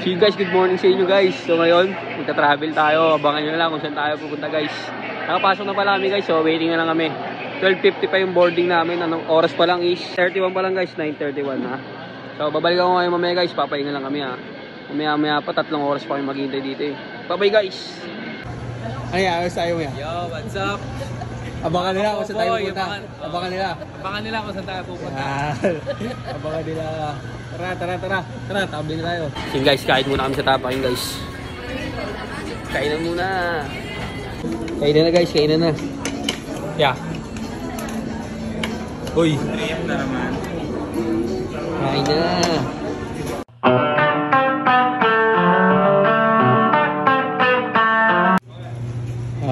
So you guys, good morning sa inyo guys. So ngayon, magta-travel tayo. Abangan nyo na lang kung saan tayo pupunta guys. Nakapasok na pala kami guys, so waiting na lang kami. 12:50 pa yung boarding namin. Anong oras pa lang is 31 pa lang guys, 9:31 ha. So babalik ako ngayon mamaya guys, papahinga lang kami ha. Mamaya pa 3 oras pa kami maghihintay dito eh. Bye bye guys. Ay, ayos tayo mo yan. Yo, what's up? Abangan nila kung saan tayo pupunta. Abangan nila. Abangan nila kung saan tayo pupunta. Abangan nila. Tara, tabli na tayo. So guys, kain muna kami sa tapakin guys. Kainan muna. Kainan na guys, kainan na. Yeah. Uy. Trip na naman. Kain na.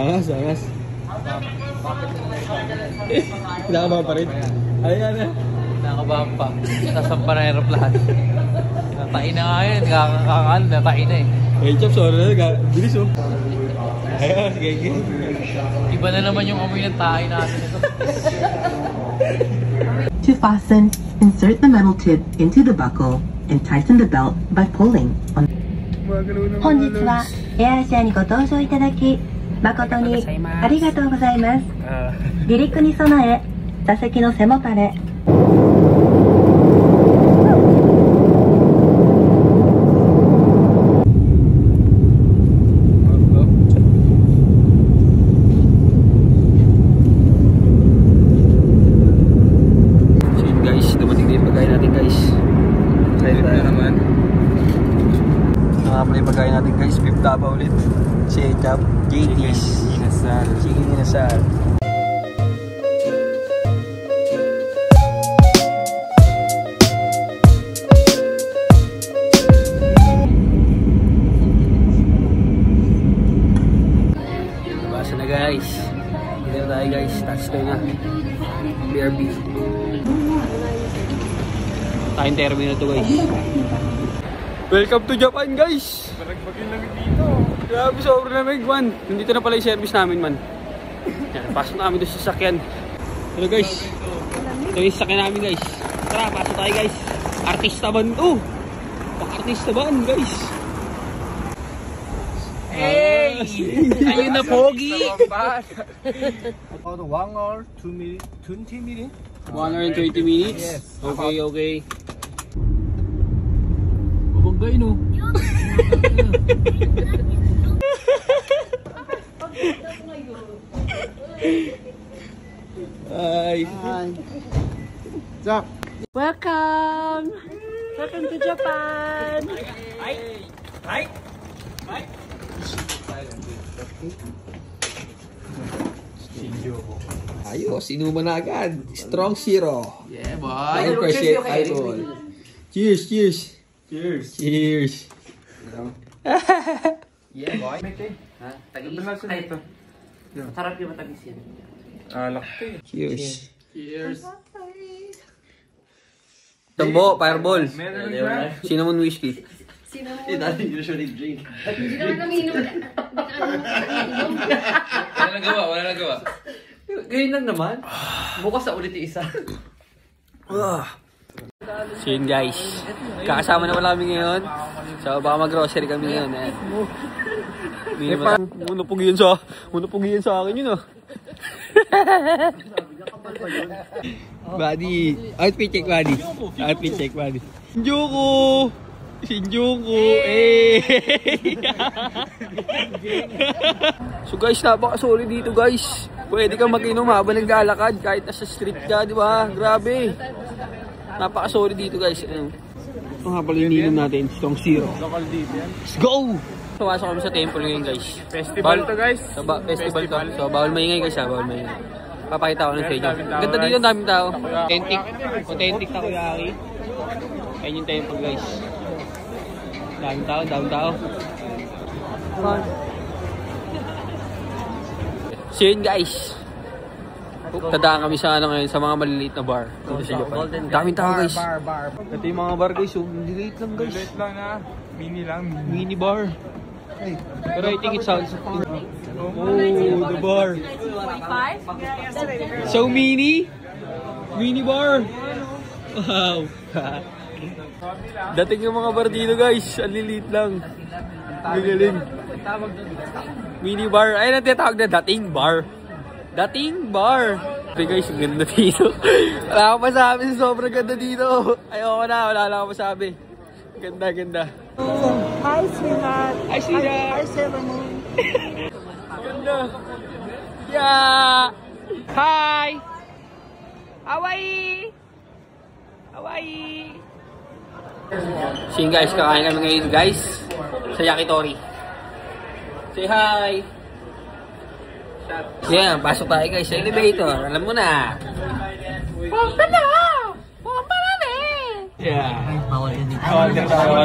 Angas. Kinakabahan pa rin. Ayan na. Nakabahan pa. Nasampa na aeroplano. Natain na nga yun. Nakakakal. Natain na eh. Hey, Chop, sorry na. Bilis oh. Ayun, sige. Iba na naman yung amoy ng tayo natin ito. To fasten, insert the metal tip into the buckle and tighten the belt by pulling on. 本日はエアアジアにご搭乗いただき誠にありがとうございます。離陸に備え座席の背もたれ Pagkain natin guys, beef tapa ulit. Checkup, JT's Chicken Inasal. Basa na guys. Dito na tayo guys, touchdown na. BRB. Tayong terminal to guys. Welcome to Japan guys! Baragbagin lamig dito. Grabe, sobrang lamig man. Nandito na pala yung service namin man. Yan, pasok na kami doon sa sasakyan. Hello guys. Ito yung sasakyan namin guys. Tara, pasok tayo guys. Artista ban to. Pang-artista ban guys. Hey! Ayun na pogi! About 1 hour, 2 minutes, 20 minutes. 1 hour and 20 minutes? Yes. Okay. Bubagay no? Hi. Zap. Welcome to Japan. Hi. Ayos, inuman na agad. Strong zero. Yeah boy! 9% alcohol. Cheers. Yeah boy! Ha? Tagis na ito. Sarap yung matagis yan. Cheers. Cheers! Tambo, fireball. Cinnamon whiskey. Wala nagawa. Ganyan lang naman. Bukas na ulit yung isa. So yun guys, kakasama na pala kami ngayon. So baka mag-grocery kami ngayon. Muna pugiyan sa akin yun oh. Buddy, outfit check buddy. Shinjuku, So guys, napaka-solid dito guys. Pwede kang mag-inom habang naglalakad kahit nasa street ka, di ba? Grabe. Napaka-solid dito guys. Ito nga pala yung ininom natin, Strong Zero. Let's go! Pumasok kami sa temple ngayon guys. Festival to guys. Festival to. So bawal maingay guys ha, bawal maingay. Papakita ko na sa inyo. Ganda dito, ang daming tao. Authentic takoyaki. Ayun yung temple guys. Daming tao. So yun guys. Tadaan kami sa ngayon sa mga maliliit na bar dito sa Japan. Daming tao guys. Ito yung mga bar guys, maliliit lang guys. Maliliit lang na. Mini bar. Pero I think it sounds fun. Oh, the bar. So mini bar. Wow. Dating yung mga bar dito guys. Ang lilit lang. Magaling. Mini bar. Ayun ang tinatawag na dating bar. Dating bar. Okay guys, ang ganda dito. Wala akong masabi sa sobrang ganda dito. Ayoko na, wala lang akong masabi. Ganda, ganda. Hi, sweetheart. Hi, sweetheart. Hi, Seven. Ganda. Yeah. Hi. Hawaii. Hawaii. So yun guys, kakain kami ngayon guys sa yakitori. Say hi. Yeah, pasok tayo guys sa elevator. Alam mo na. Pompa na! Pompa na eh! Yeah. Bawal din tayo.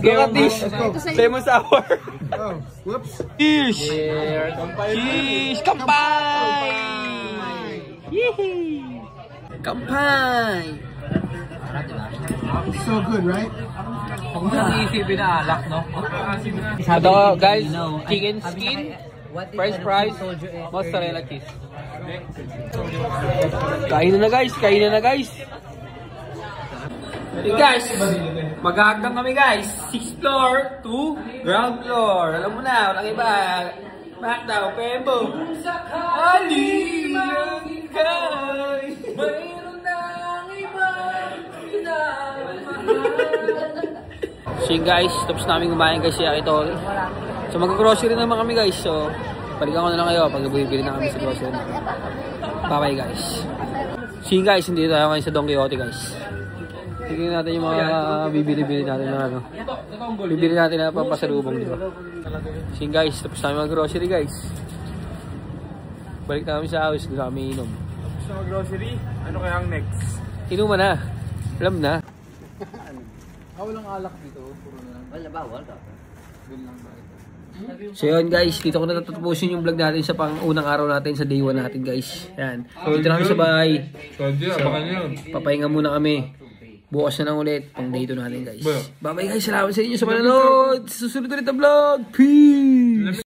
Katish! Lemon sour. Oh, whoops. Cheers! Cheers! Kampay! Yee! Kampay! It's so good, right? Ito guys, chicken skin, french fries, mozzarella cheese. Kain na guys, kain na guys. Hey guys, maghahagdan kami guys. 6th floor to ground floor. Alam mo na, walang iba. Macdow, Pembo. Ali, ang ikay. Mayroon ng iba. So yun guys, tapos namin kumain guys sa yakitori. So mag-grocery naman kami guys. So balikan ko na lang kayo pag bibili na kami sa grocery. Bye bye guys. So yun guys, hindi tayo ngayon sa Don Quixote guys. Tignan natin yung mga bibili-bili natin na ano. Bibili natin na pampasalubong, di ba? So yun guys, tapos namin mag-grocery guys. Balik na kami sa house, doon kami inom. So, grocery, ano kaya ang next? Inuman na. Alam na. Walang alak dito. Wala bawal ka. So yun guys, dito ko na tatapusin yung vlog natin sa pang-unang araw natin sa day 1 natin guys. Yan. So dito namin sa bahay. So, papahinga muna kami. Bukas na lang ulit pang day 2 natin guys. Bye bye guys, salamat sa inyo sa panonood. Susunod ulit ang vlog. Peace!